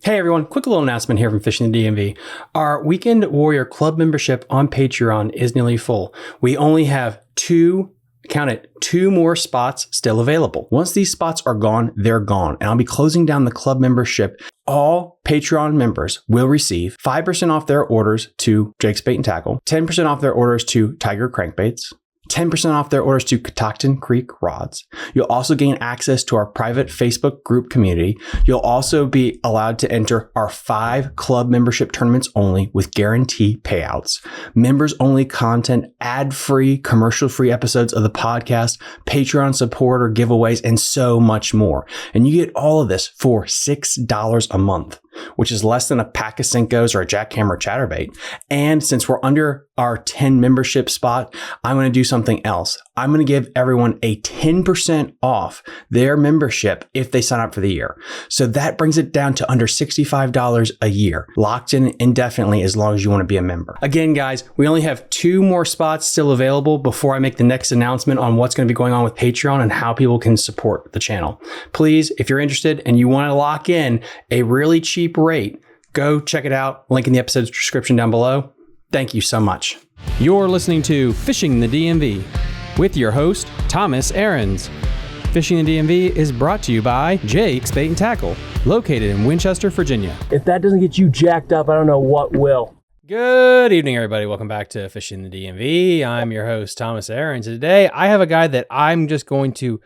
Hey everyone, quick little announcement here from Fishing the DMV. Our Weekend Warrior Club membership on Patreon is nearly full. We only have two more spots still available. Once these spots are gone, they're gone. And I'll be closing down the club membership. All Patreon members will receive 5% off their orders to Jake's Bait and Tackle, 10% off their orders to Tiger Crankbaits, 10% off their orders to Catoctin Creek Rods. You'll also gain access to our private Facebook group community. You'll also be allowed to enter our 5 club membership tournaments only with guaranteed payouts. Members only content, ad-free, commercial-free episodes of the podcast, Patreon supporter giveaways, and so much more. And you get all of this for $6 a month, which is less than a pack of Cincos or a jackhammer chatterbait. And since we're under our 10 membership spot, I'm going to do something else. I'm going to give everyone a 10% off their membership if they sign up for the year. So that brings it down to under $65 a year, locked in indefinitely as long as you want to be a member. Again, guys, we only have 2 more spots still available before I make the next announcement on what's going to be going on with Patreon and how people can support the channel. Please, if you're interested and you want to lock in a really cheap rate, go check it out. Link in the episode's description down below. Thank you so much. You're listening to Fishing the DMV with your host, Thomas Ahrens. Fishing the DMV is brought to you by Jake's Bait and Tackle, located in Winchester, Virginia. If that doesn't get you jacked up, I don't know what will. Good evening, everybody. Welcome back to Fishing the DMV. I'm your host, Thomas Ahrens. Today, I have a guy that I'm going to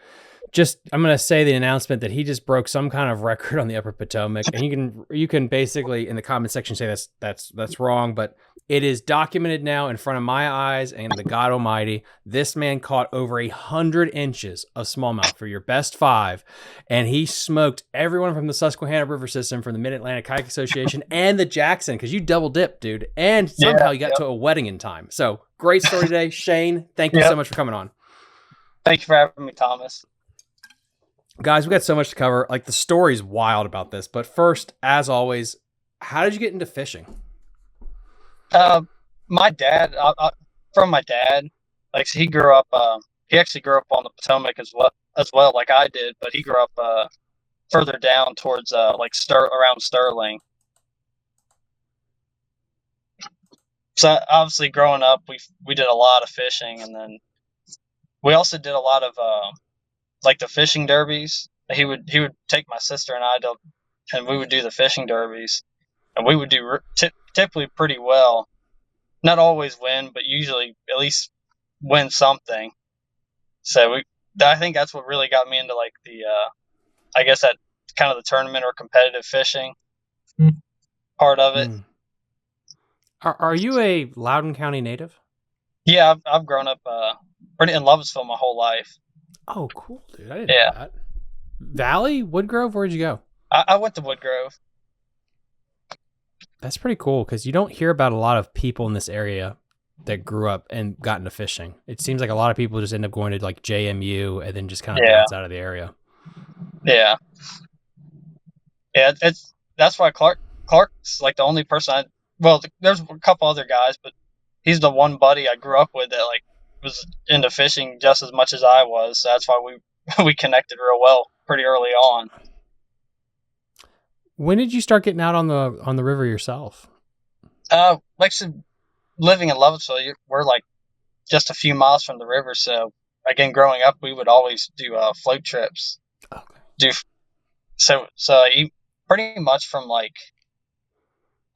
say the announcement that he just broke some kind of record on the Upper Potomac, and you can basically in the comment section say that's wrong, but it is documented now in front of my eyes and the God Almighty. This man caught over 100 inches of smallmouth for your best 5, and he smoked everyone from the Susquehanna River system, from the Mid-Atlantic Kayak Association, and the Jackson, because you double dipped, dude, and somehow you got to a wedding in time. So great story today, Shane. Thank you so much for coming on. Thank you for having me, Thomas. Guys, we got so much to cover. Like, the story's wild about this. But first, as always, how did you get into fishing? My dad, from my dad, like, so he grew up, he actually grew up on the Potomac as well, like I did, but he grew up further down towards around Sterling. So obviously growing up, we did a lot of fishing, and then we also did a lot of like the fishing derbies. He would take my sister and I to, and we would do the fishing derbies, and we would do typically pretty well. Not always win, but usually at least win something. So I think that's what really got me into like the, I guess that kind of the tournament or competitive fishing part of it. Are you a Loudoun County native? Yeah, I've grown up pretty in Lovettsville my whole life. Oh, cool, dude. I didn't know that. Valley? Woodgrove? Where'd you go? I went to Woodgrove. That's pretty cool, because you don't hear about a lot of people in this area that grew up and got into fishing. It seems like a lot of people just end up going to like JMU and then just kind of bounce out of the area. Yeah. Yeah, that's why Clark's like the only person there's a couple other guys, but he's the one buddy I grew up with that like was into fishing just as much as I was. So that's why we connected real well pretty early on. When did you start getting out on the river yourself? Like so living in Lovettsville, we're like just a few miles from the river. So again, growing up, we would always do float trips. Okay. So pretty much from like,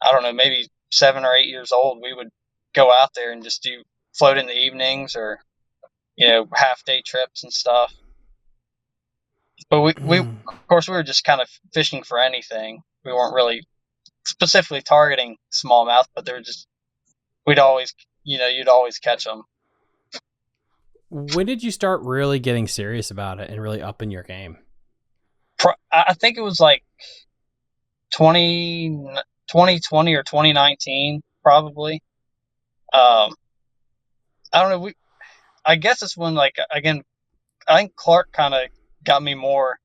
I don't know, maybe 7 or 8 years old, we would go out there and just do float in the evenings or, half day trips and stuff. But we of course, we were just kind of fishing for anything. We weren't really specifically targeting smallmouth, but you'd always catch them. When did you start really getting serious about it and really upping your game? I think it was like 2020 or 2019, probably. I don't know. I guess it's when, like, again, I think Clark kind of got me more,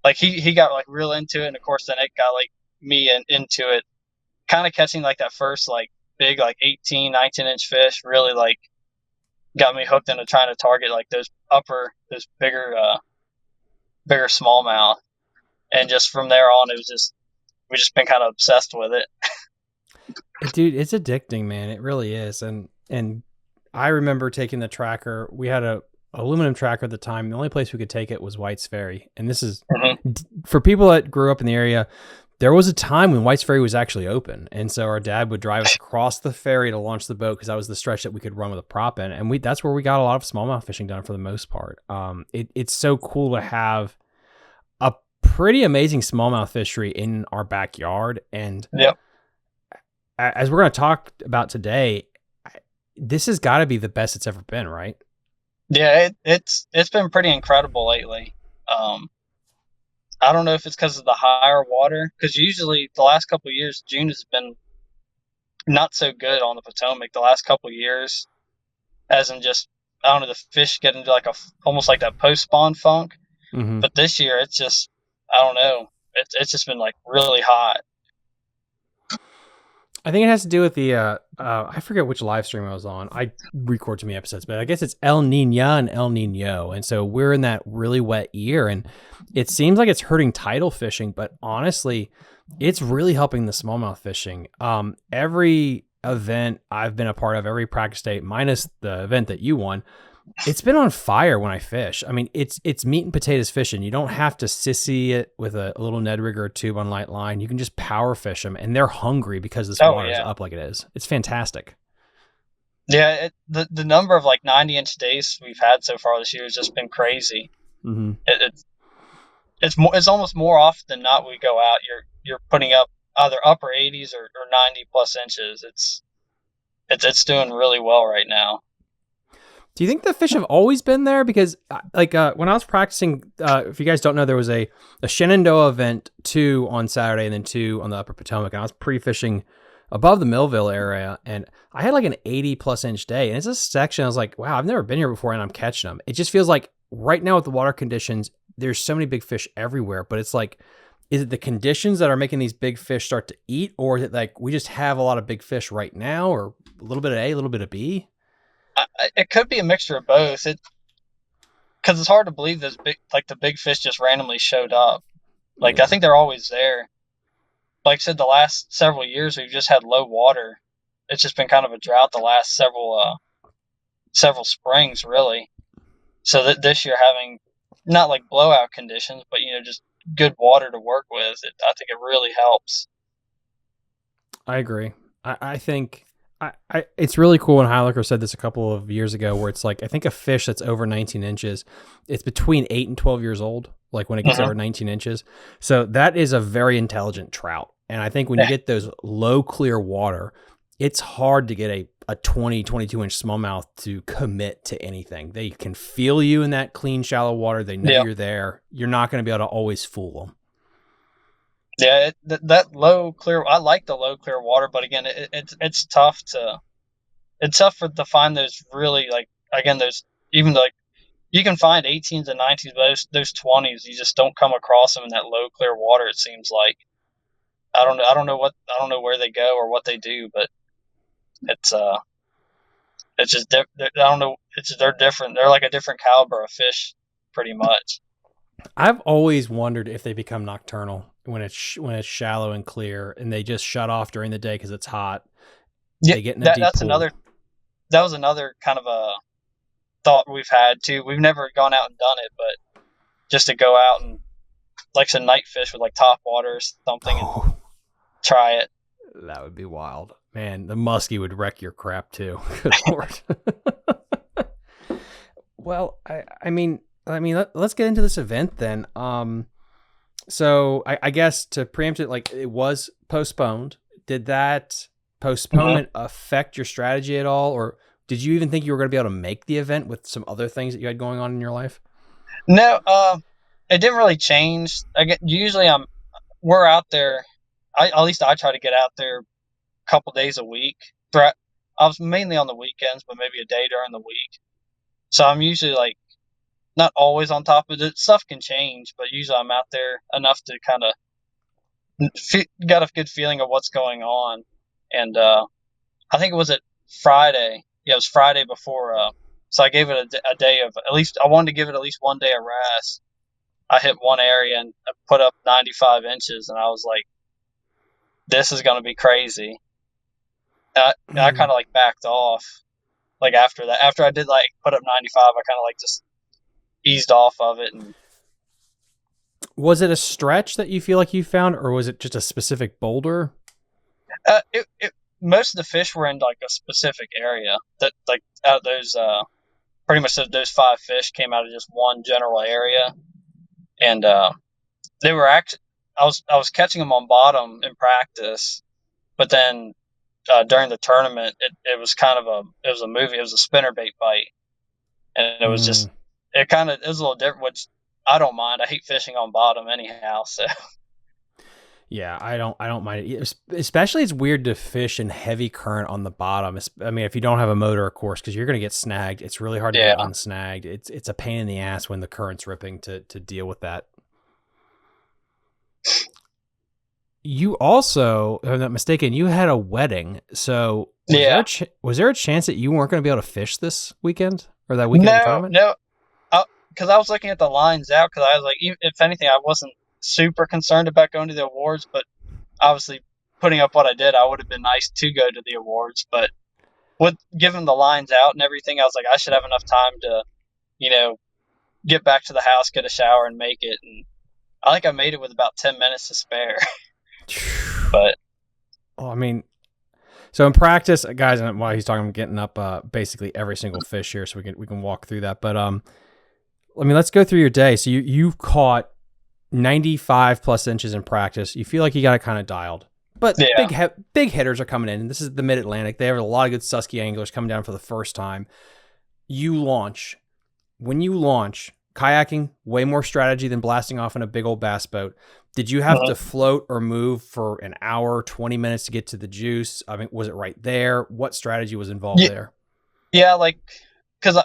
like, he got like real into it, and of course then it got like me into it, kind of catching like that first like big like 18, 19-inch fish really like got me hooked into trying to target like those bigger smallmouth. And just from there on, it was just we've just been kind of obsessed with it. Dude, it's addicting, man. It really is. And I remember taking the tracker. We had a aluminum tracker at the time. The only place we could take it was White's Ferry. And this is for people that grew up in the area. There was a time when White's Ferry was actually open. And so our dad would drive us across the ferry to launch the boat because that was the stretch that we could run with a prop in. And that's where we got a lot of smallmouth fishing done for the most part. It's so cool to have a pretty amazing smallmouth fishery in our backyard. And as we're going to talk about today, this has got to be the best it's ever been, right? Yeah, it's been pretty incredible lately. I don't know if it's because of the higher water, because usually the last couple of years, June has been not so good on the Potomac. The last couple of years, as in just, I don't know, the fish get into like almost like that post-spawn funk. Mm-hmm. But this year, it's just, I don't know, it's just been like really hot. I think it has to do with the, I forget which live stream I was on. I record too many episodes, but I guess it's El Nino and El Nino. And so we're in that really wet year, and it seems like it's hurting tidal fishing, but honestly, it's really helping the smallmouth fishing. Every event I've been a part of, every practice day, minus the event that you won, it's been on fire when I fish. I mean, it's meat and potatoes fishing. You don't have to sissy it with a little Ned rig or a tube on light line. You can just power fish them, and they're hungry because this water is up like it is. It's fantastic. Yeah, the number of like 90-inch days we've had so far this year has just been crazy. Mm-hmm. It's almost more often than not we go out. You're putting up either upper 80s or 90+ inches. It's doing really well right now. Do you think the fish have always been there? Because when I was practicing, if you guys don't know, there was a Shenandoah event 2 on Saturday and then 2 on the Upper Potomac. And I was pre-fishing above the Millville area, and I had like an 80+ inch day. And it's a section I was like, wow, I've never been here before, and I'm catching them. It just feels like right now with the water conditions, there's so many big fish everywhere. But it's like, is it the conditions that are making these big fish start to eat? Or is it like we just have a lot of big fish right now, or a little bit of A, a little bit of B? It could be a mixture of both. Because it's hard to believe this the big fish just randomly showed up. I think they're always there. Like I said, the last several years we've just had low water. It's just been kind of a drought the last several springs, really. So that this year having not like blowout conditions, but just good water to work with, I think it really helps. I agree. I think. It's really cool when Heilecker said this a couple of years ago, where it's like, I think a fish that's over 19 inches, it's between 8 and 12 years old, like when it gets over 19 inches. So that is a very intelligent trout. And I think when you get those low clear water, it's hard to get a 20, 22 inch smallmouth to commit to anything. They can feel you in that clean, shallow water. They know you're there. You're not going to be able to always fool them. Yeah, that low clear. I like the low clear water, but again, it's tough to find those really those even you can find 18s and 19s, but those 20s you just don't come across them in that low clear water. It seems like I don't know where they go or what they do, but it's just I don't know. They're different. They're like a different caliber of fish, pretty much. I've always wondered if they become nocturnal when it's shallow and clear, and they just shut off during the day because it's hot. Yeah, they get in a deep pool. That was another kind of a thought we've had too. We've never gone out and done it, but just to go out and like some night fish with like top water or something and try it. That would be wild, man. The muskie would wreck your crap too. Good Lord. Well, I mean, let's get into this event then. So I guess to preempt it, like, it was postponed. Did that postponement affect your strategy at all? Or did you even think you were going to be able to make the event with some other things that you had going on in your life? No, it didn't really change. Usually we're out there. At least I try to get out there a couple days a week. I was mainly on the weekends, but maybe a day during the week. So I'm usually like, not always on top of it. Stuff can change, but usually I'm out there enough to kind of got a good feeling of what's going on. And I think it was at Friday. Yeah, it was Friday before. So I gave it a day of at least. I wanted to give it at least one day of rest. I hit one area and I put up 95 inches, and I was like, this is going to be crazy. I kind of like backed off. Like after that, after I did like put up 95, I kind of like just eased off of it. And Was it a stretch that you feel like you found, or was it just a specific boulder? Most of the fish were in like a specific area. That like out of those, pretty much those 5 fish came out of just one general area, and they were actually I was catching them on bottom in practice, but then during the tournament, it was kind of it was a spinnerbait bite, and it was just it was a little different, which I don't mind. I hate fishing on bottom anyhow, so. Yeah, I don't mind it. Especially it's weird to fish in heavy current on the bottom. I mean, if you don't have a motor, of course, because you're going to get snagged. It's really hard to get unsnagged. It's a pain in the ass when the current's ripping to deal with that. You also, if I'm not mistaken, you had a wedding. So was there a chance that you weren't going to be able to fish this weekend or that weekend of the tournament? No, because I was looking at the lines out, because I was like, if anything, I wasn't super concerned about going to the awards, but obviously putting up what I did, I would have been nice to go to the awards. But given the lines out and everything, I was like, I should have enough time to, get back to the house, get a shower, and make it. And I think I made it with about 10 minutes to spare. But I mean, so in practice, guys, and while he's talking, I'm getting up basically every single fish here, so we can walk through that. But I mean, let's go through your day. So you've caught 95 plus inches in practice. You feel like you got it kind of dialed, but big hitters are coming in. And this is the Mid-Atlantic. They have a lot of good Susky anglers coming down for the first time. When you launch, kayaking, way more strategy than blasting off in a big old bass boat. Did you have to float or move for an hour, 20 minutes to get to the juice? I mean, was it right there? What strategy was involved there? Yeah, like, because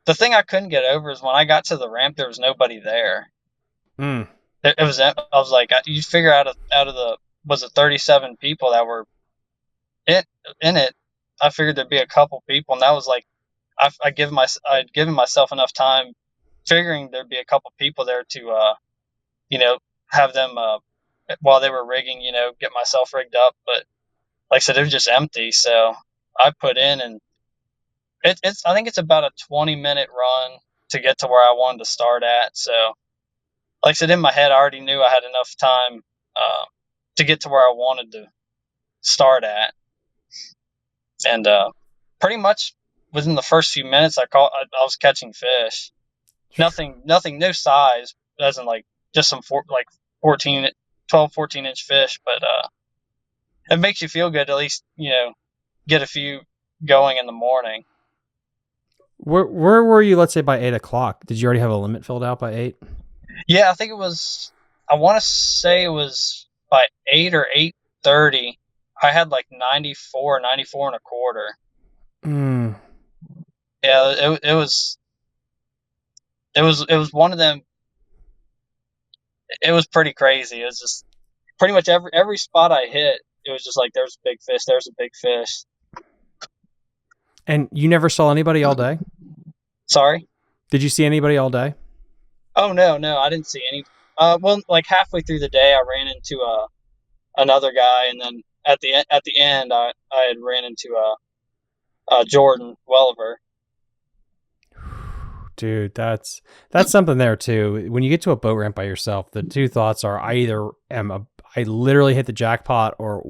the thing I couldn't get over is when I got to the ramp, there was nobody there. It was. I was like, you figure out of the 37 people that were in it, I figured there'd be a couple people, and that was like, I'd given myself enough time, figuring there'd be a couple people there to, have them while they were rigging, get myself rigged up. But like I said, it was just empty, so I put in, and it's I think it's about a 20-minute run to get to where I wanted to start at. So, like I said, in my head, I already knew I had enough time to get to where I wanted to start at. And pretty much within the first few minutes, I was catching fish. Nothing, no size, as in like just some 14 inch fish. But it makes you feel good, at least, get a few going in the morning. Where were you, let's say, by 8 o'clock? Did you already have a limit filled out by 8? Yeah, I think it was, I want to say it was by 8 or 8:30. I had like 94 and a quarter. Yeah, it was one of them. It was pretty crazy. It was just pretty much every spot I hit, it was just like, there's a big fish, there's a big fish. And you never saw anybody all day? Sorry? Did you see anybody all day? Oh, no, I didn't see any. Well, like halfway through the day, I ran into another guy, and then at the end, I had ran into Jordan Welliver. Dude, that's something there too. When you get to a boat ramp by yourself, the two thoughts are, I literally hit the jackpot, or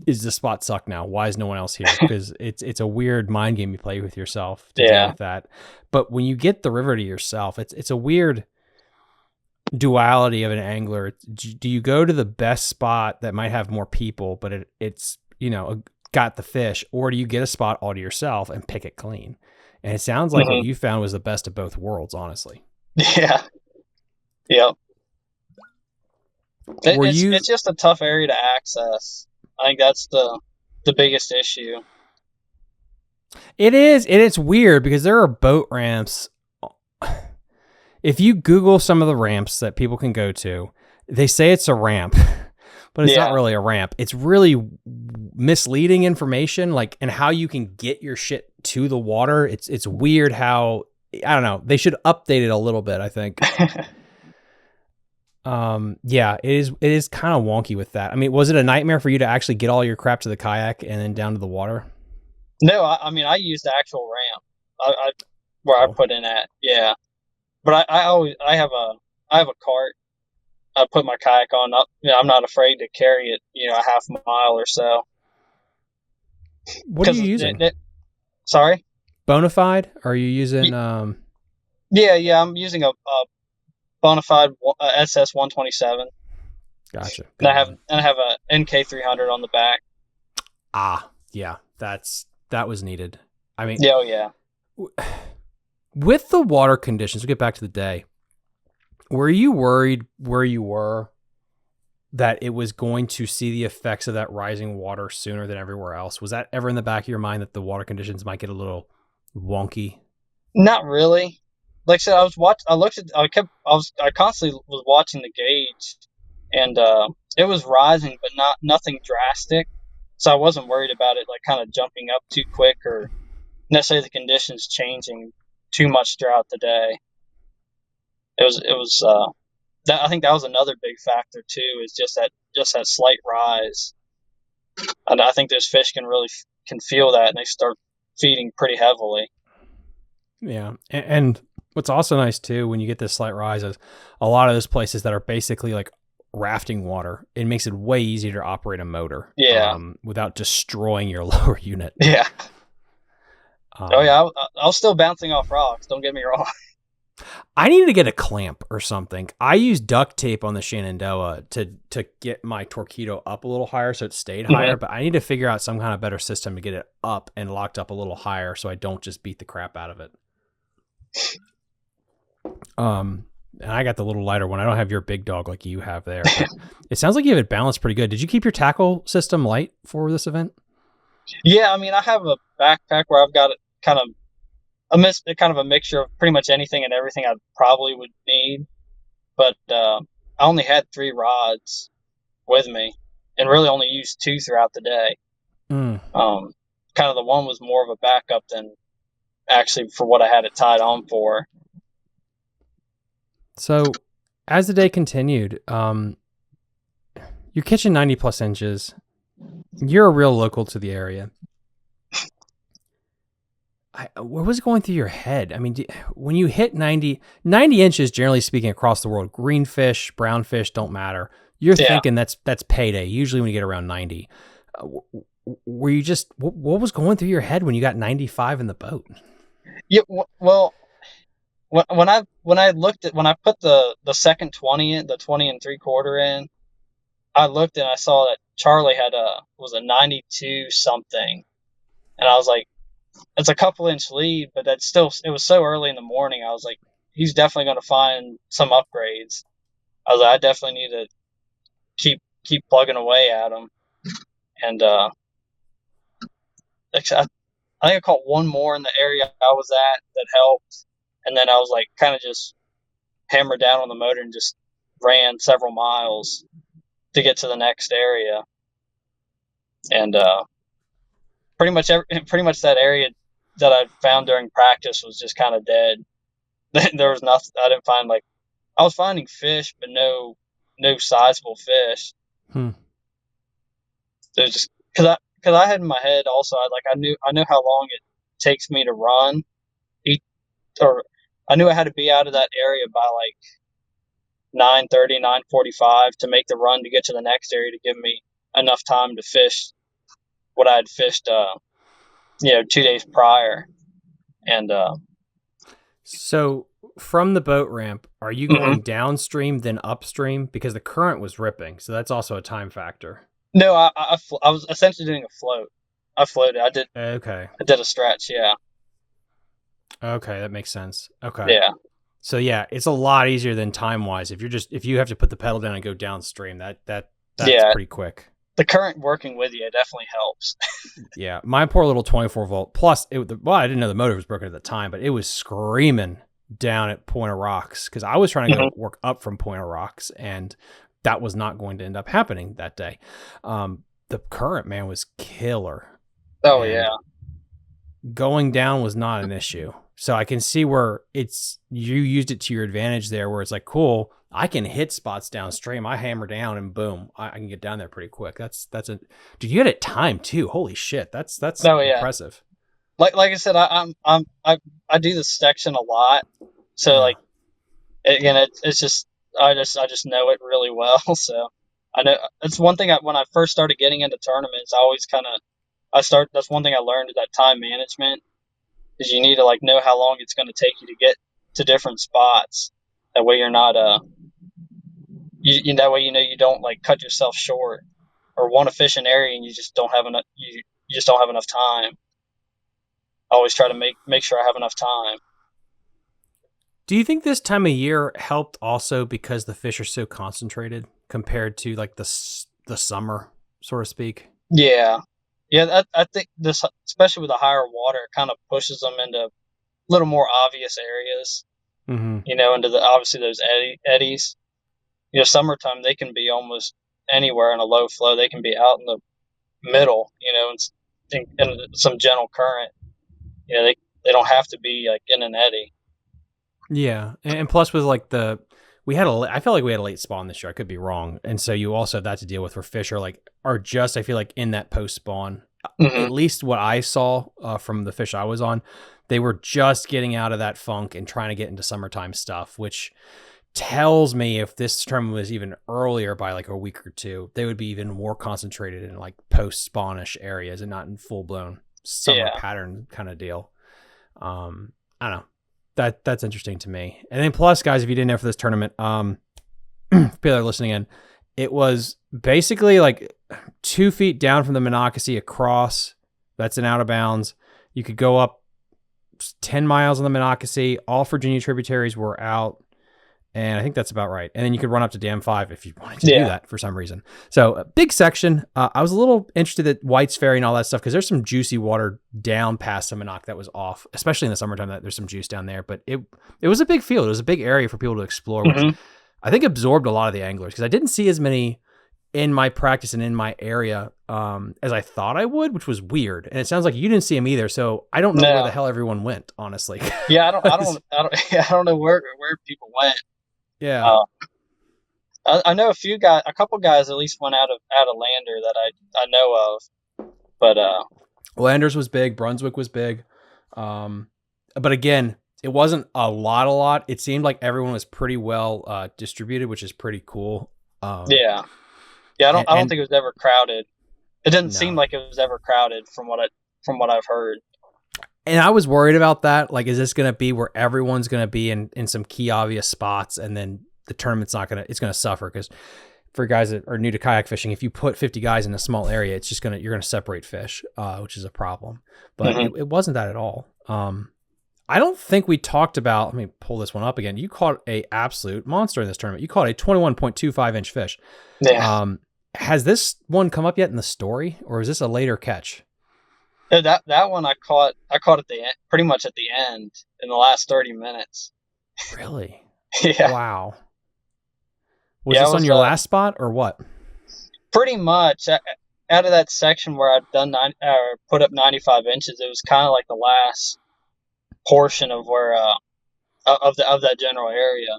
is the spot suck now? Why is no one else here? Because it's a weird mind game you play with yourself to deal with that. But when you get the river to yourself, it's a weird duality of an angler. Do you go to the best spot that might have more people, but it's got the fish, or do you get a spot all to yourself and pick it clean? And it sounds like what you found was the best of both worlds, honestly. Yeah. Yep. It's just a tough area to access. I think that's the biggest issue. It is, and it's weird because there are boat ramps. If you Google some of the ramps that people can go to, they say it's a ramp, but it's not really a ramp. It's really misleading information, like, and how you can get your shit to the water. It's weird how, I don't know, they should update it a little bit, I think. Yeah, it is kind of wonky with that. I mean, was it a nightmare for you to actually get all your crap to the kayak and then down to the water? No, I mean I used the actual ramp. Where I Cool. put in at, yeah. But I always I have a cart. I put my kayak on. I'm not afraid to carry it, a half mile or so. What are you using? Sorry. Bonafide? Are you using Yeah. I'm using a Bonafide SS 127. Gotcha. And I have a NK 300 on the back. Yeah, that was needed. I mean, Yeah, oh, yeah. With the water conditions, we'll get back to the day. Were you worried where you were that it was going to see the effects of that rising water sooner than everywhere else? Was that ever in the back of your mind that the water conditions might get a little wonky? Not really. Like I said, I constantly was watching the gauge, and it was rising, but nothing drastic. So I wasn't worried about it, like kind of jumping up too quick or necessarily the conditions changing too much throughout the day. It was that I think that was another big factor too, is just that slight rise. And I think those fish can feel that, and they start feeding pretty heavily. Yeah. And what's also nice too, when you get this slight rise, is a lot of those places that are basically like rafting water, it makes it way easier to operate a motor. Yeah. Without destroying your lower unit. Yeah. Oh yeah, I was still bouncing off rocks. Don't get me wrong. I needed to get a clamp or something. I used duct tape on the Shenandoah to get my Torpedo up a little higher so it stayed higher, but I need to figure out some kind of better system to get it up and locked up a little higher so I don't just beat the crap out of it. And I got the little lighter one. I don't have your big dog like you have there. But it sounds like you have it balanced pretty good. Did you keep your tackle system light for this event? Yeah, I mean, I have a backpack where I've got it kind of a mixture of pretty much anything and everything I probably would need. But I only had 3 rods with me, and really only used 2 throughout the day. Kind of the one was more of a backup than actually for what I had it tied on for. So as the day continued, you're catching 90 plus inches. You're a real local to the area. What was going through your head? I mean, when you hit 90 inches, generally speaking, across the world, green fish, brown fish, don't matter. You're thinking that's payday. Usually when you get around 90, were you just, what was going through your head when you got 95 in the boat? Yeah, well, when I put the second 20 in, the 20 3/4 in, I looked and I saw that Charlie was a 92 something, and I was like, it's a couple inch lead, but it was so early in the morning. I was like, he's definitely going to find some upgrades. I was like, I definitely need to keep plugging away at him. And I think I caught one more in the area I was at that helped. And then I was like, kind of just hammered down on the motor and just ran several miles to get to the next area. And pretty much that area that I found during practice was just kind of dead. There was nothing. I didn't find, like, I was finding fish, but no sizable fish. There's just because I had in my head also, I knew how long it takes me to run, or I knew I had to be out of that area by like 9:30, 9:45 to make the run to get to the next area to give me enough time to fish what I had fished 2 days prior. And so from the boat ramp, are you going downstream then upstream, because the current was ripping, so that's also a time factor? No, I was essentially doing a float. I floated. I did a stretch. Yeah. Okay, that makes sense. Okay. Yeah. So yeah, it's a lot easier than time wise. If you have to put the pedal down and go downstream, that's pretty quick. The current working with you definitely helps. Yeah, my poor little 24 volt. Plus, I didn't know the motor was broken at the time, but it was screaming down at Point of Rocks because I was trying to go work up from Point of Rocks, and that was not going to end up happening that day. The current, man, was killer. Oh, yeah. Going down was not an issue. So I can see where you used it to your advantage there, where it's like, cool, I can hit spots downstream. I hammer down and boom, I can get down there pretty quick. Dude, you had it timed too. Holy shit. That's Oh yeah. impressive. Like I said, I do this section a lot. So Yeah. like, again, it's just, I just know it really well. So I know it's one thing when I first started getting into tournaments, I always that's one thing I learned, is that time management, is you need to like know how long it's going to take you to get to different spots. That way you're not, that way, you don't like cut yourself short or want to fish an area and you just don't have enough, you just don't have enough time. I always try to make sure I have enough time. Do you think this time of year helped also because the fish are so concentrated compared to like the summer, so to speak? Yeah. I think this, especially with the higher water, it kind of pushes them into a little more obvious areas. Mm-hmm. Into obviously those eddies. Summertime they can be almost anywhere in a low flow. They can be out in the middle, in some gentle current. They don't have to be like in an eddy. Yeah, and plus with like I felt like we had a late spawn this year. I could be wrong, and so you also have that to deal with, where fish are just, I feel like, in that post spawn. Mm-hmm. At least what I saw from the fish I was on, they were just getting out of that funk and trying to get into summertime stuff, which tells me if this tournament was even earlier by like a week or two, they would be even more concentrated in like post spawnish areas and not in full blown summer pattern kind of deal. I don't know. That's interesting to me. And then plus, guys, if you didn't know for this tournament, people are listening in, it was basically like 2 feet down from the Monocacy across. That's an out of bounds. You could go up 10 miles on the Monocacy. All Virginia tributaries were out. And I think that's about right. And then you could run up to Dam 5 if you wanted to do that for some reason. So a big section. I was a little interested at White's Ferry and all that stuff, because there's some juicy water down past the Monoc that was off, especially in the summertime. That there's some juice down there. But it was a big field. It was a big area for people to explore, which I think absorbed a lot of the anglers, because I didn't see as many in my practice and in my area as I thought I would, which was weird. And it sounds like you didn't see them either. So I don't know where the hell everyone went, honestly. Yeah, I don't know where people went. Yeah. I know a couple guys at least went out of Lander that I know of, but Landers was big, Brunswick was big, but again, it wasn't a lot. It seemed like everyone was pretty well distributed, which is pretty cool. I don't think it was ever crowded. It didn't seem like it was ever crowded from what I've heard. And I was worried about that. Like, is this going to be where everyone's going to be in some key obvious spots, and then the tournament's it's going to suffer? Because for guys that are new to kayak fishing, if you put 50 guys in a small area, you're going to separate fish, which is a problem. But it wasn't that at all. I don't think we talked about, let me pull this one up again. You caught a absolute monster in this tournament. You caught a 21.25 inch fish. Yeah. Has this one come up yet in the story, or is this a later catch? That one I caught at the end, pretty much at the end, in the last 30 minutes. Really? Yeah. Wow. Was this on your last spot or what? Pretty much. Out of that section where I've done put up 95 inches, it was kind of like the last portion of where of that general area,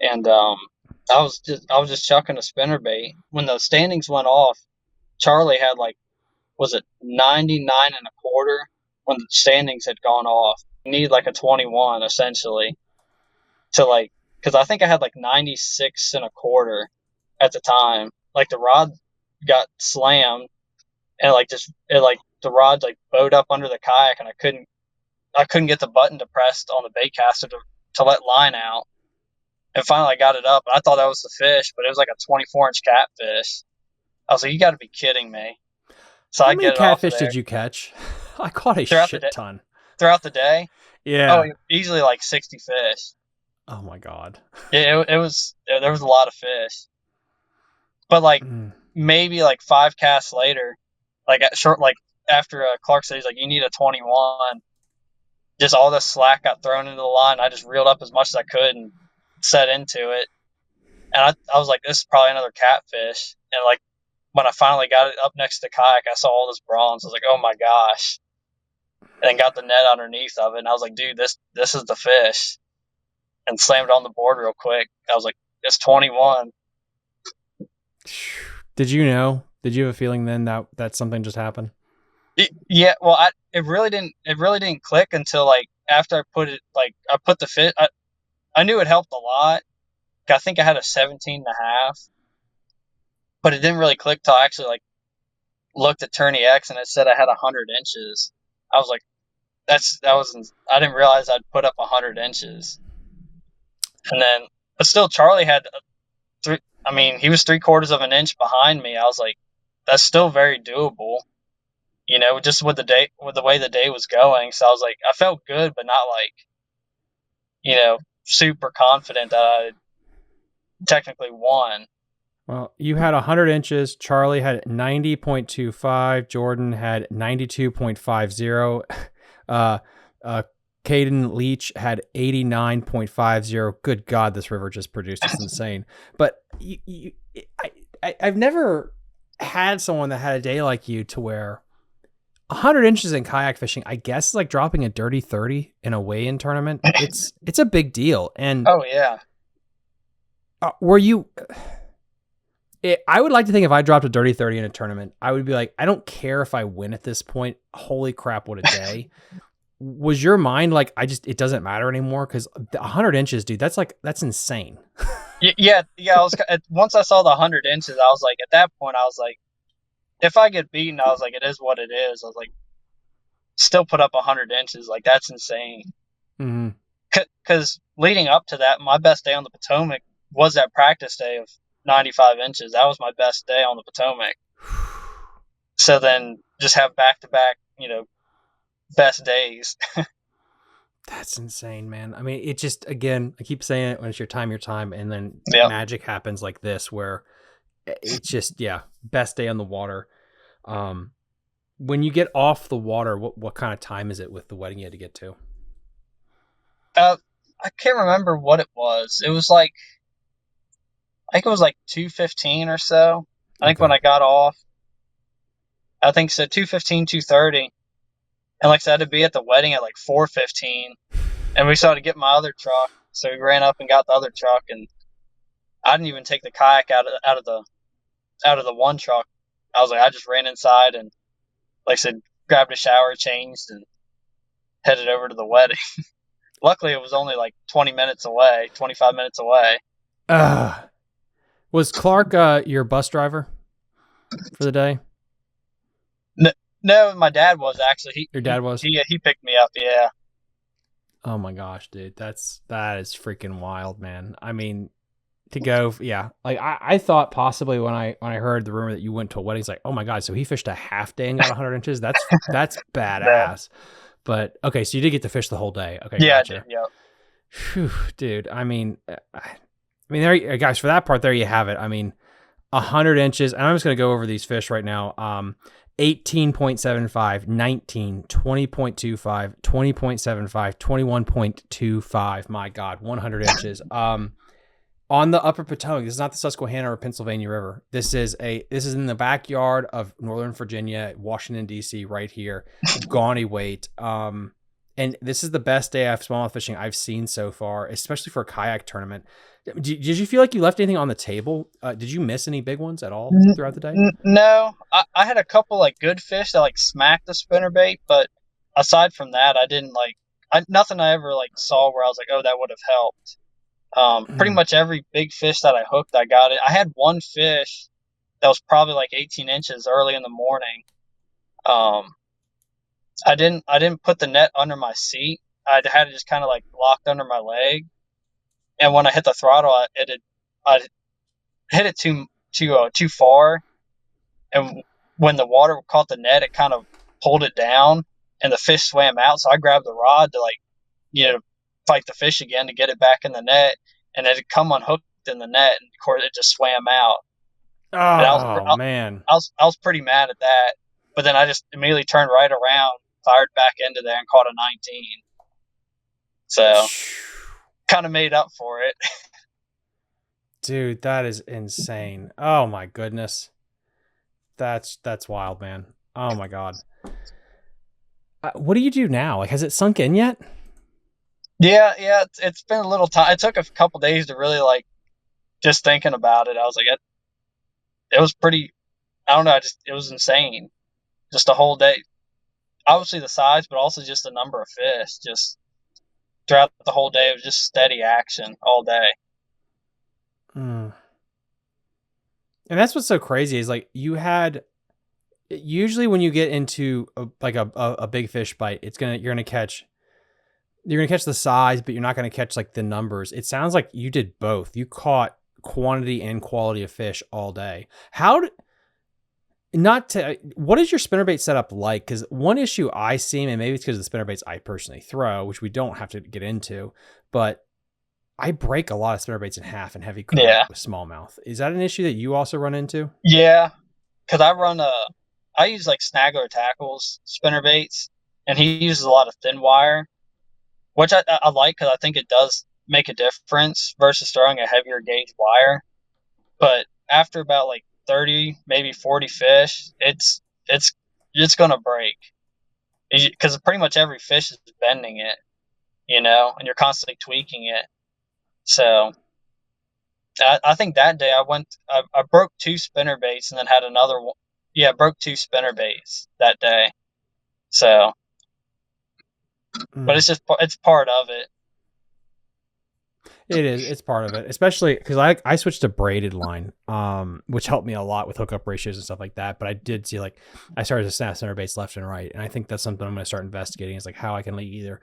and I was just chucking a spinnerbait when the standings went off. Charlie had was it 99 and a quarter when the standings had gone off. You need like a 21 essentially to because I think I had 96 and a quarter at the time. Like the rod got slammed and the rod bowed up under the kayak, and I couldn't get the button to press on the bait caster to let line out. And finally I got it up. I thought that was the fish, but it was like a 24-inch catfish. I was like, you got to be kidding me. So How many catfish did you catch? I caught a shit ton. Throughout the day? Yeah. Oh, easily 60 fish. Oh my God. Yeah, there was a lot of fish. But maybe 5 casts later, after Clark said, he's like, you need a 21. Just all this slack got thrown into the line. I just reeled up as much as I could and set into it. And I was like, this is probably another catfish. And when I finally got it up next to the kayak, I saw all this bronze. I was like, oh my gosh. And then got the net underneath of it. And I was like, dude, this is the fish. And slammed it on the board real quick. I was like, it's 21. Did you know? Did you have a feeling then that something just happened? Yeah, well, it really didn't click until like after I put the fish. I knew it helped a lot. I think I had a 17 and a half, but it didn't really click till I actually like looked at Tourney X and it said I had 100 inches. I was like, I didn't realize I'd put up 100 inches. And then, but still, Charlie had he was 3/4 of an inch behind me. I was like, that's still very doable, just with the way the day was going. So I was like, I felt good, but not like, super confident that I technically won. Well, you had 100 inches. Charlie had 90.25. Jordan had 92.50. Caden Leach had 89.50. Good God, this river just produced. It's insane. But I've never had someone that had a day like you to where 100 inches in kayak fishing, I guess, is like dropping a dirty 30 in a weigh-in tournament. It's a big deal. And oh yeah, were you? I would like to think if I dropped a dirty 30 in a tournament, I would be like, I don't care if I win at this point. Holy crap, what a day. Was your mind like, it doesn't matter anymore? Because 100 inches, dude, that's insane. Yeah. Once I saw the 100 inches, I was like, at that point, I was like, if I get beaten, I was like, it is what it is. I was like, still put up 100 inches. Like, that's insane. Mm-hmm. Because leading up to that, my best day on the Potomac was that practice day of 95 inches. That was my best day on the Potomac. So then just have back-to-back, best days. That's insane, man. I mean, it just, again, I keep saying it, when it's your time, and then magic happens like this where it's just, best day on the water. When you get off the water, what kind of time is it with the wedding you had to get to? I can't remember what it was. It was like, I think it was like 2:15 or so. I think when I got off, I think so 2:15, 2:30. And like I said, I had to be at the wedding at like 4:15. And we started to get my other truck. So we ran up and got the other truck, and I didn't even take the kayak out of the one truck. I was like, I just ran inside and, like I said, grabbed a shower, changed, and headed over to the wedding. Luckily, it was only like 25 minutes away. Was Clark your bus driver for the day? No, my dad was actually. Your dad was? He picked me up, yeah. Oh my gosh, dude. That is freaking wild, man. I mean, to go, like I thought possibly when I heard the rumor that you went to a wedding, it's like, oh my God, so he fished a half day and got 100 inches? That's badass. But okay, so you did get to fish the whole day. Okay, yeah, gotcha. I did, yeah. Whew, dude, I mean, there, guys, for that part, there you have it. I mean, 100 inches, and I'm just going to go over these fish right now. 18.75, 19, 20.25, 20.75, 21.25. My God, 100 inches. On the Upper Potomac, this is not the Susquehanna or Pennsylvania River. This is in the backyard of Northern Virginia, Washington, D.C., right here. Gauny weight. And this is the best day of smallmouth fishing I've seen so far, especially for a kayak tournament. Did you feel like you left anything on the table? Did you miss any big ones at all throughout the day? No, I had a couple like good fish that like smacked the spinnerbait, but aside from that, I didn't nothing I ever like saw where I was like, oh, that would have helped. Pretty much every big fish that I hooked, I got it. I had one fish that was probably like 18 inches early in the morning. I didn't put the net under my seat. I had it just kind of like locked under my leg. And when I hit the throttle, I hit it too far. And when the water caught the net, it kind of pulled it down, and the fish swam out. So I grabbed the rod to fight the fish again to get it back in the net, and it had come unhooked in the net, and of course it just swam out. Oh, man! I was pretty mad at that, but then I just immediately turned right around, fired back into there, and caught a 19. So kind of made up for it. Dude, that is insane. Oh my goodness. That's wild, man. Oh my God. What do you do now? Like, has it sunk in yet? Yeah. It's been a little time. It took a couple days to really just thinking about it, I was like, it was pretty. I don't know. It was insane. Just a whole day. Obviously the size, but also just the number of fish. Just throughout the whole day, it was just steady action all day. Mm. And that's what's so crazy is like you had usually when you get into a big fish bite, you're gonna catch the size, but you're not gonna catch like the numbers. It sounds like you did both. You caught quantity and quality of fish all day. What is your spinnerbait setup like? Because one issue I see, and maybe it's because of the spinnerbaits I personally throw, which we don't have to get into, but I break a lot of spinnerbaits in half in heavy current with smallmouth. Is that an issue that you also run into? Yeah, because I use like Snaggler Tackles spinnerbaits, and he uses a lot of thin wire, which I like because I think it does make a difference versus throwing a heavier gauge wire. But after about like 30, maybe 40 fish, it's gonna break because pretty much every fish is bending it, and you're constantly tweaking it. So I think that day I broke 2 spinnerbaits and then had another one. Yeah, I broke 2 spinnerbaits that day. So, but it's part of it. It is. It's part of it, especially because I switched to braided line, which helped me a lot with hookup ratios and stuff like that. But I did see I started to snap center baits left and right, and I think that's something I'm going to start investigating. Is like how I can either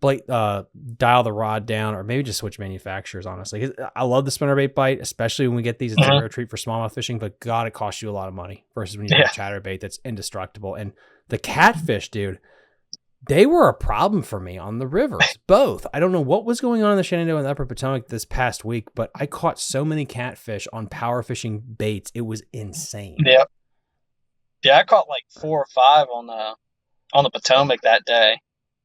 dial the rod down or maybe just switch manufacturers. Honestly, 'cause I love the spinnerbait bite, especially when we get these. It's a rare treat for smallmouth fishing, but God, it costs you a lot of money versus when you have a chatterbait that's indestructible. And the catfish, dude. They were a problem for me on the rivers, both. I don't know what was going on in the Shenandoah and the Upper Potomac this past week, but I caught so many catfish on power fishing baits. It was insane. Yep. Yeah, I caught like 4 or 5 on the Potomac that day.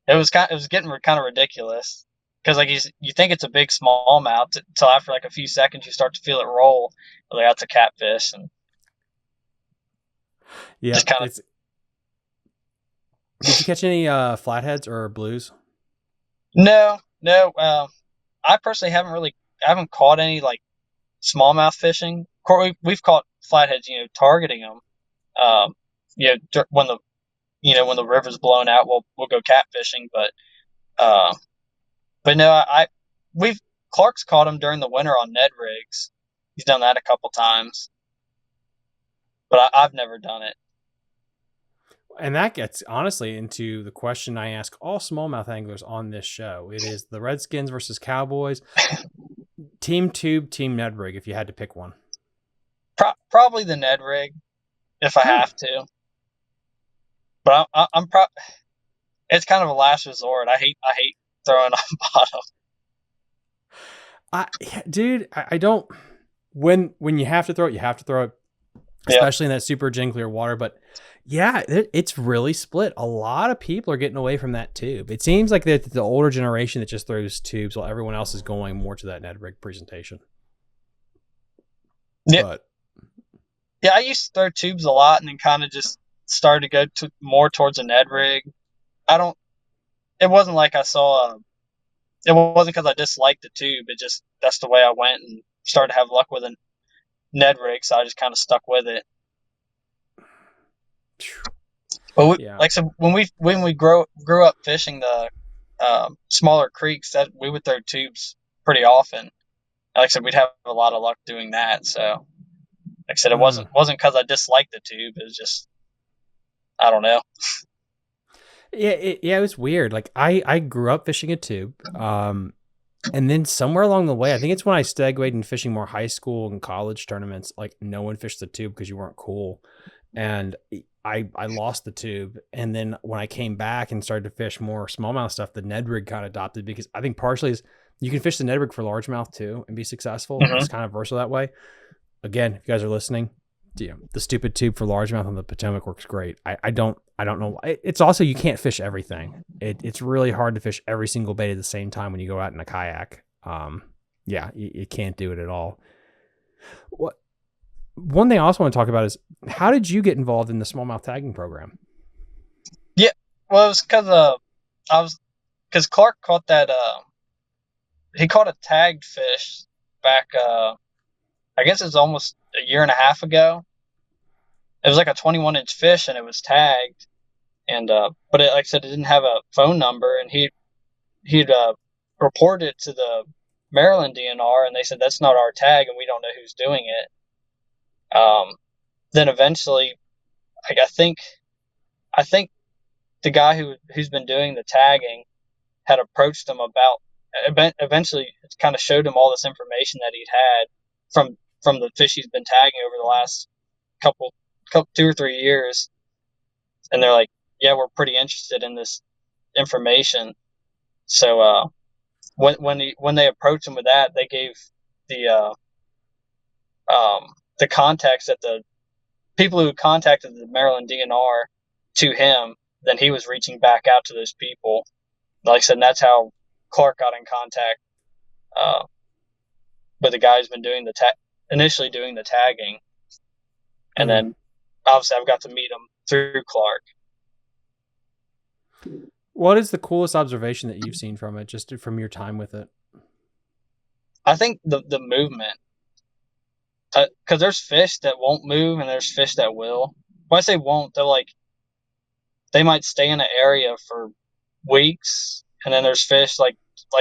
It was getting kind of ridiculous because like you think it's a big smallmouth until after like a few seconds you start to feel it roll. Like that's a catfish, and just kind of. Did you catch any flatheads or blues? No. I personally haven't caught any like smallmouth fishing. We've caught flatheads, targeting them. When the river's blown out, we'll go catfishing. But no, Clark's caught them during the winter on Ned rigs. He's done that a couple times, but I've never done it. And that gets honestly into the question I ask all smallmouth anglers on this show. It is the Redskins versus Cowboys. Team tube, team Ned rig, if you had to pick one. Probably the Ned rig, if I have to. But it's kind of a last resort. I hate throwing on bottom. I don't. When you have to throw it, you have to throw it. Especially in that super gin clear water. But yeah, it's really split. A lot of people are getting away from that tube. It seems like the older generation that just throws tubes while everyone else is going more to that Ned rig presentation. Yeah. Yeah, I used to throw tubes a lot and then kind of just started to go more towards a Ned rig. It wasn't like it wasn't because I disliked the tube. It just, that's the way I went and started to have luck with a Ned rig, so I just kind of stuck with it. But like I said, when we grew up fishing the smaller creeks, that we would throw tubes pretty often. Like I said, we'd have a lot of luck doing that. So, like I said, it wasn't because I disliked the tube. It was just, I don't know. It was weird. Like I grew up fishing a tube. And then somewhere along the way, I think it's when I segued in fishing more high school and college tournaments, like no one fished the tube because you weren't cool. And I lost the tube. And then when I came back and started to fish more smallmouth stuff, the Ned rig kind of adopted, because I think partially is you can fish the Ned rig for largemouth too and be successful. Mm-hmm. It's kind of versatile that way. Again, if you guys are listening, the stupid tube for largemouth on the Potomac works great. I don't know. It's also, you can't fish everything. It's really hard to fish every single bait at the same time when you go out in a kayak. You can't do it at all. One thing I also want to talk about is, how did you get involved in the smallmouth tagging program? Yeah, well, it was because Clark caught that. He caught a tagged fish back I guess it was almost a year and a half ago. It was like a 21-inch fish, and it was tagged. And but it, like I said, it didn't have a phone number, and he'd reported it to the Maryland DNR, and they said that's not our tag, and we don't know who's doing it. Then eventually, like I think the guy who's been doing the tagging had approached him about. Eventually, it kind of showed him all this information that he'd had from the fish he's been tagging over the last couple 2 or 3 years, and they're like, yeah, we're pretty interested in this information. So when they approached him with that, they gave the contacts at the people who contacted the Maryland DNR to him. Then he was reaching back out to those people. Like I said, and that's how Clark got in contact with the guy who's been doing initially doing the tagging, and then obviously I've got to meet him through Clark. What is the coolest observation that you've seen from it, just from your time with it? I think the movement, because there's fish that won't move and there's fish that will. When I say won't, they might stay in an area for weeks, and then there's fish like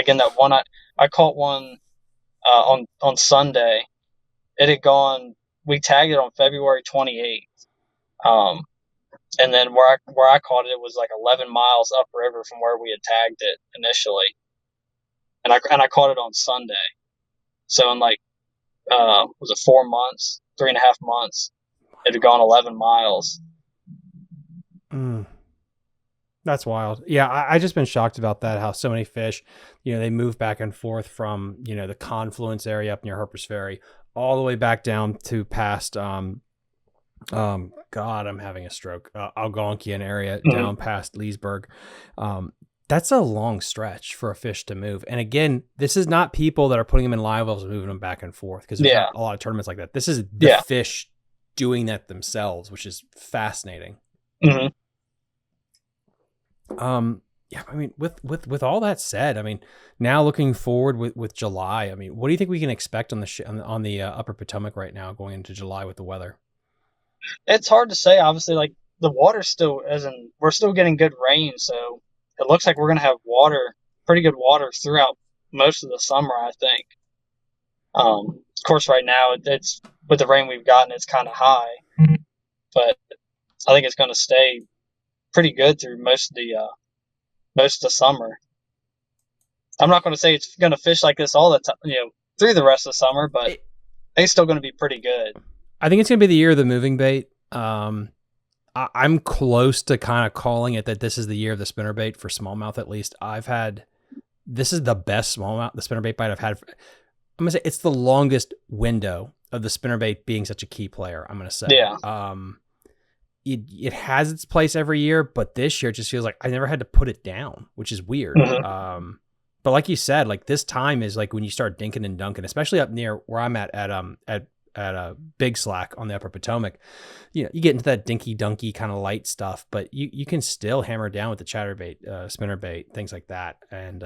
in that one I caught one on Sunday. It had gone. We tagged it on February 28th. And then where I caught it was like 11 miles upriver from where we had tagged it initially, and I caught it on Sunday. So in like was it 4 months, 3.5 months, it had gone 11 miles. That's wild. Yeah, I just been shocked about that. How so many fish, they move back and forth from the confluence area up near Harper's Ferry all the way back down to past God, I'm having a stroke. Algonquian area down past Leesburg. That's a long stretch for a fish to move. And again, this is not people that are putting them in live wells and moving them back and forth, because there's not a lot of tournaments like that. This is the fish doing that themselves, which is fascinating. Mm-hmm. Yeah, I mean, with all that said, I mean, now looking forward with July, I mean, what do you think we can expect on the Upper Potomac right now going into July with the weather? It's hard to say. Obviously, like the water's still, we're still getting good rain, so it looks like we're going to have pretty good water throughout most of the summer, I think. Of course, right now it's with the rain we've gotten, it's kind of high, but I think it's going to stay pretty good through most of the summer. I'm not going to say it's going to fish like this all the time, through the rest of the summer, but it's still going to be pretty good. I think it's going to be the year of the moving bait. I'm close to kind of calling it that this is the year of the spinnerbait for smallmouth. At least this is the best smallmouth, the spinnerbait bite I've had. I'm going to say it's the longest window of the spinnerbait being such a key player. I'm going to say, it has its place every year, but this year it just feels like I never had to put it down, which is weird. Mm-hmm. But like you said, like this time is like when you start dinking and dunking, especially up near where I'm at a Big Slack on the Upper Potomac. You get into that dinky dunky kind of light stuff, but you can still hammer down with the chatterbait, spinnerbait, things like that. And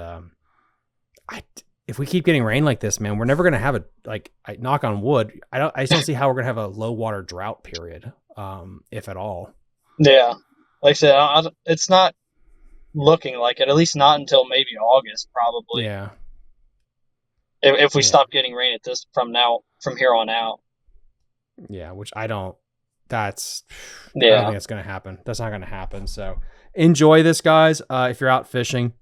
if we keep getting rain like this, man, we're never going to have I knock on wood. I just don't see how we're going to have a low water drought period, if at all. Yeah. Like I said, it's not looking like it, at least not until maybe August, probably. Yeah. If we stop getting rain from here on out. Yeah, which I don't think that's going to happen. That's not going to happen. So enjoy this, guys. If you're out fishing,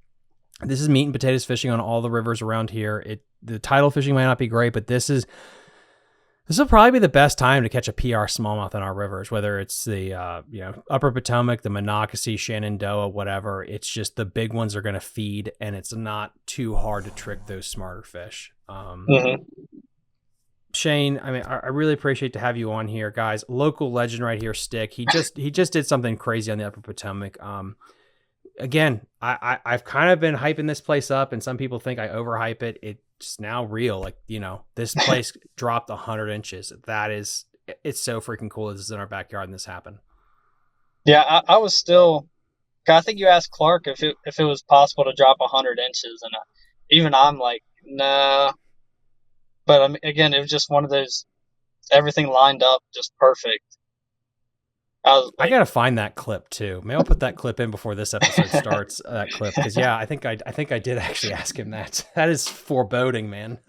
this is meat and potatoes fishing on all the rivers around here. The tidal fishing might not be great, but this will probably be the best time to catch a PR smallmouth in our rivers, whether it's the Upper Potomac, the Monocacy, Shenandoah, whatever. It's just the big ones are going to feed, and it's not too hard to trick those smarter fish. Shane, I mean, I really appreciate to have you on here, guys. Local legend right here, Stick. He just did something crazy on the Upper Potomac. Again, I've kind of been hyping this place up, and some people think I overhype it. It's now real. Like, this place dropped 100 inches. It's so freaking cool that this is in our backyard and this happened. Yeah, I was still, I think you asked Clark if it was possible to drop 100 inches, and even I'm like, nah. But again, it was just one of those everything lined up just perfect. I gotta find that clip too. Maybe I'll put that clip in before this episode starts. That clip, because I think I did actually ask him that. That is foreboding, man.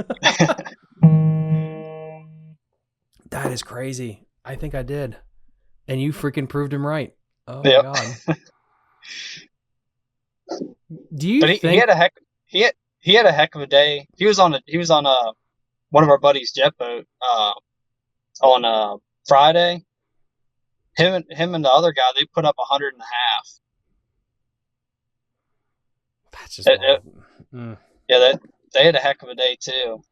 That is crazy. I think I did, and you freaking proved him right. Oh my god. Do you think he had a heck of a day. He was on one of our buddies' jet boat on Friday. Him and the other guy, they put up 100 and a half. That's just yeah. They had a heck of a day too.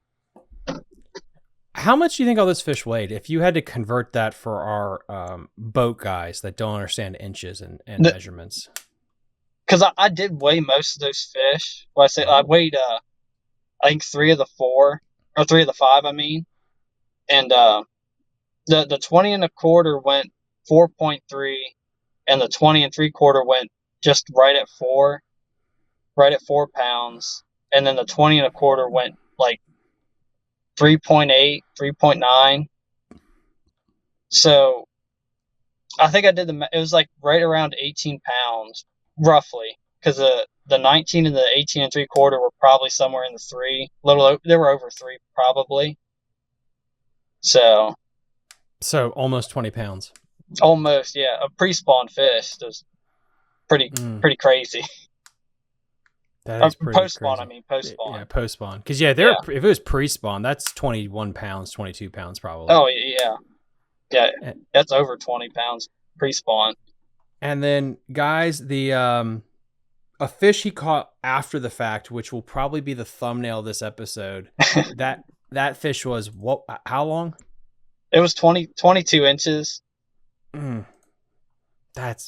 How much do you think all this fish weighed? If you had to convert that for our boat guys that don't understand inches and measurements. Because I did weigh most of those fish. Well, I weighed I think 3 of the 4 or 3 of the 5. I mean, and the 20 and a quarter went 4.3, and the 20 and 3/4 went just right at 4 pounds, and then the 20 and a quarter went like 3.8, 3.9. So I think I did it was like right around 18 pounds roughly, because the 19 and the 18 and 3/4 were probably somewhere in the 3, they were over 3 probably. So almost 20 pounds. Almost, yeah. A pre-spawn fish is pretty crazy. That is pretty post-spawn, crazy. Post-spawn. Yeah, post-spawn. Because if it was pre-spawn, that's 21 pounds, 22 pounds probably. Oh, yeah. Yeah, that's over 20 pounds pre-spawn. And then, guys, a fish he caught after the fact, which will probably be the thumbnail of this episode, that fish was, how long? It was 22 inches. That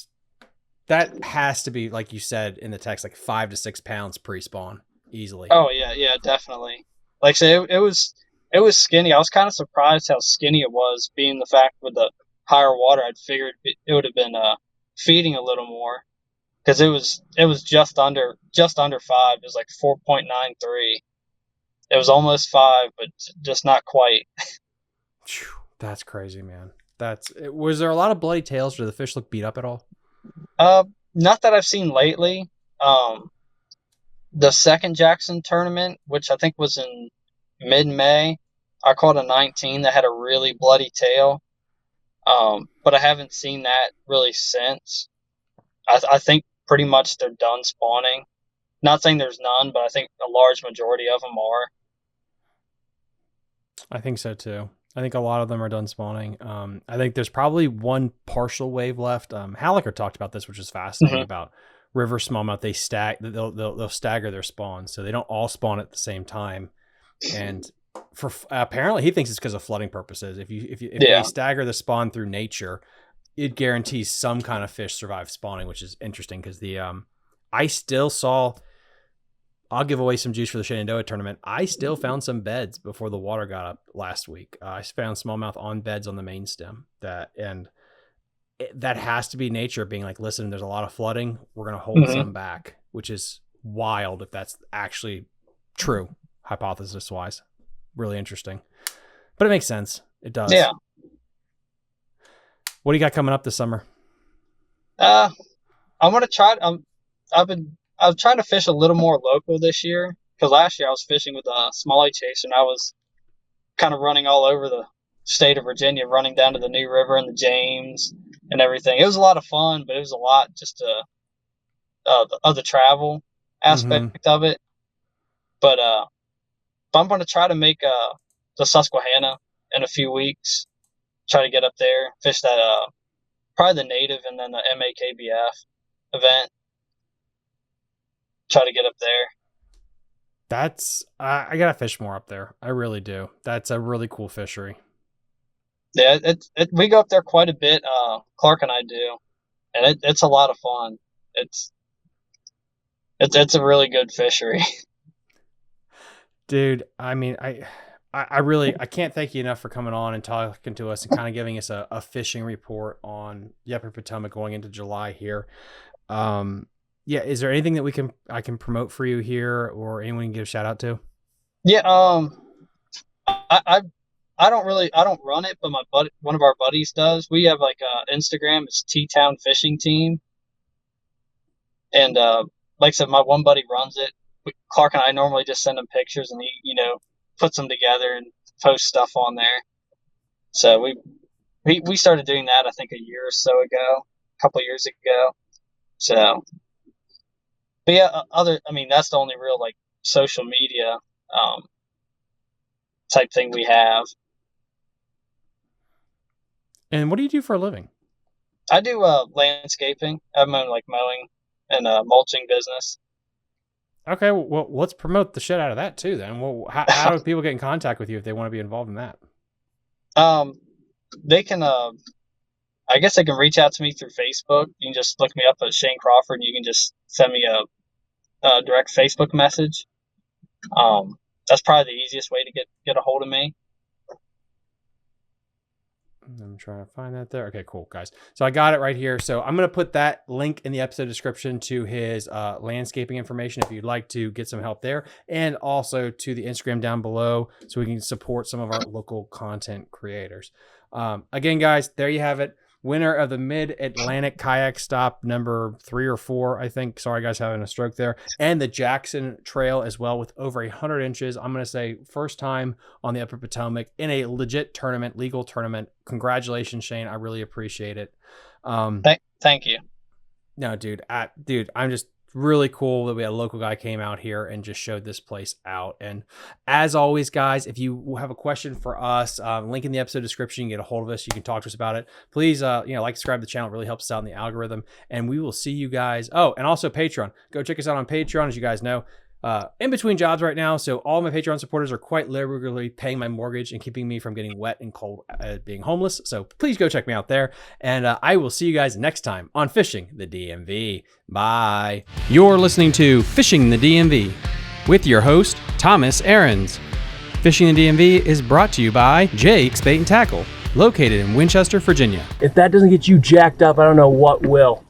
has to be, like you said in the text, like 5 to 6 pounds pre-spawn easily. Oh yeah, definitely. Like I say, it was skinny. I was kind of surprised how skinny it was, being the fact with the higher water. I'd figured it would have been feeding a little more, because it was just under 5. It was like 4.93. It was almost 5, but just not quite. That's crazy, man. Was there a lot of bloody tails? Did the fish look beat up at all? Not that I've seen lately. The second Jackson tournament, which I think was in mid-May, I caught a 19 that had a really bloody tail. But I haven't seen that really since. I think pretty much they're done spawning. Not saying there's none, but I think a large majority of them are. I think so too. I think a lot of them are done spawning. I think there's probably one partial wave left. Hallaker talked about this, which is fascinating, about river smallmouth. They'll stagger their spawns, so they don't all spawn at the same time. And for apparently he thinks it's because of flooding purposes. If they stagger the spawn through nature, it guarantees some kind of fish survive spawning, which is interesting, because I still saw. I'll give away some juice for the Shenandoah tournament. I still found some beds before the water got up last week. I found smallmouth on beds on the main stem. That has to be nature being like, listen, there's a lot of flooding. We're going to hold some back, which is wild if that's actually true, hypothesis-wise. Really interesting. But it makes sense. It does. Yeah. What do you got coming up this summer? I'm going to try. I was trying to fish a little more local this year, because last year I was fishing with a smallie chaser, and I was kind of running all over the state of Virginia, running down to the New River and the James and everything. It was a lot of fun, but it was a lot just of the travel aspect of it. But I'm going to try to make the Susquehanna in a few weeks. Try to get up there, fish that probably the native and then the MAKBF event. Try to get up there. I gotta fish more up there. I really do. That's a really cool fishery. Yeah, we go up there quite a bit. Clark and I do, and it's a lot of fun. It's a really good fishery. Dude, I mean, I can't thank you enough for coming on and talking to us and kind of giving us a fishing report on the Upper Potomac going into July here. Yeah, is there anything that I can promote for you here, or anyone you can give a shout out to? Yeah, I I don't run it, but one of our buddies does. We have like Instagram. It's T-Town Fishing Team, and like I said, my one buddy runs it. Clark and I normally just send him pictures, and he, puts them together and posts stuff on there. So we started doing that, I think, a year or so ago, a couple of years ago. So, but yeah, that's the only real like social media type thing we have. And what do you do for a living? I do landscaping. I have my own like mowing and mulching business. Okay, well, let's promote the shit out of that too. Then, well, how do people get in contact with you if they want to be involved in that? They can. I guess they can reach out to me through Facebook. You can just look me up at Shane Crawford. And you can just send me a direct Facebook message. That's probably the easiest way to get a hold of me. I'm trying to find that there. Okay, cool, guys. So I got it right here. So I'm going to put that link in the episode description to his landscaping information if you'd like to get some help there, and also to the Instagram down below so we can support some of our local content creators. Again, guys, there you have it. Winner of the Mid-Atlantic Kayak Stop number 3 or 4, I think. Sorry, guys, having a stroke there. And the Jackson Trail as well with over 100 inches. I'm going to say first time on the Upper Potomac in a legit tournament, legal tournament. Congratulations, Shane. I really appreciate it. Thank you. No, dude, I'm just really cool that we had a local guy came out here and just showed this place out. And as always, guys, if you have a question for us, link in the episode description, you can get a hold of us. You can talk to us about it. Please, like, subscribe to the channel. It really helps us out in the algorithm. And we will see you guys. Oh, and also Patreon. Go check us out on Patreon, as you guys know. In between jobs right now, so all my Patreon supporters are quite literally paying my mortgage and keeping me from getting wet and cold, being homeless. So please go check me out there, and I will see you guys next time on Fishing the DMV. Bye. You're listening to Fishing the DMV with your host Thomas Ahrens. Fishing the DMV is brought to you by Jake's Bait and Tackle, located in Winchester, Virginia. If that doesn't get you jacked up, I don't know what will.